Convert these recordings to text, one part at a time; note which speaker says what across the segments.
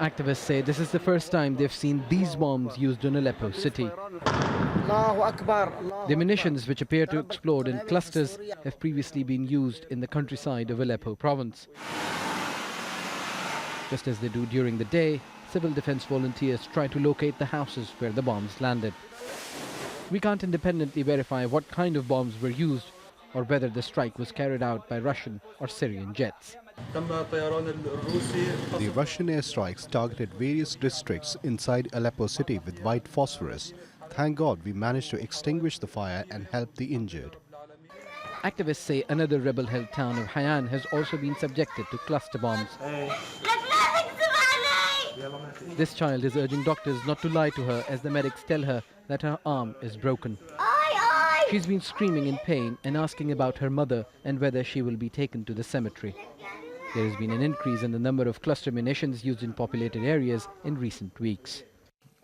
Speaker 1: Activists say this is the first time they've seen these bombs used in Aleppo city. The munitions, which appear to explode in clusters, have previously been used in the countryside of Aleppo province. Just as they do during the day, civil defense volunteers try to locate the houses where the bombs landed. We can't independently verify what kind of bombs were used or whether the strike was carried out by Russian or Syrian jets.
Speaker 2: The Russian airstrikes targeted various districts inside Aleppo city with white phosphorus. Thank God we managed to extinguish the fire and help the injured.
Speaker 1: Activists say another rebel-held town of Hayyan has also been subjected to cluster bombs. This child is urging doctors not to lie to her as the medics tell her that her arm is broken. She's been screaming in pain and asking about her mother and whether she will be taken to the cemetery. There has been an increase in the number of cluster munitions used in populated areas in recent weeks.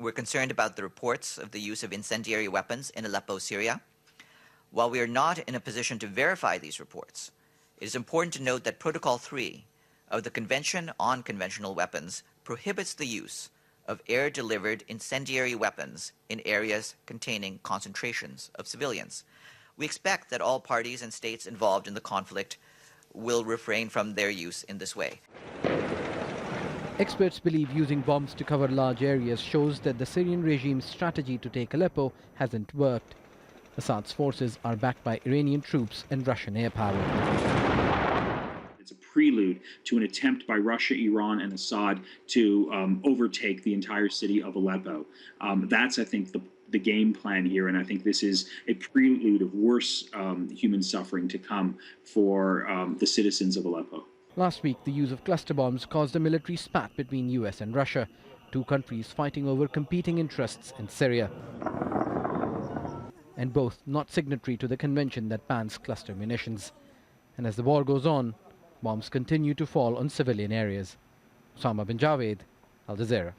Speaker 3: We're concerned about the reports of the use of incendiary weapons in Aleppo, Syria. While we are not in a position to verify these reports, it is important to note that Protocol 3 of the Convention on Conventional Weapons prohibits the use of air-delivered incendiary weapons in areas containing concentrations of civilians. We expect that all parties and states involved in the conflict will refrain from their use in this way.
Speaker 1: Experts believe using bombs to cover large areas shows that the Syrian regime's strategy to take Aleppo hasn't worked. Assad's forces are backed by Iranian troops and Russian air power.
Speaker 4: It's a prelude to an attempt by Russia, Iran, and Assad to overtake the entire city of Aleppo. That's, I think, the game plan here, and I think this is a prelude of worse human suffering to come for the citizens of Aleppo.
Speaker 1: Last week, the use of cluster bombs caused a military spat between US and Russia, two countries fighting over competing interests in Syria, and both not signatory to the convention that bans cluster munitions. And as the war goes on, bombs continue to fall on civilian areas. Osama Bin Javaid, Al Jazeera.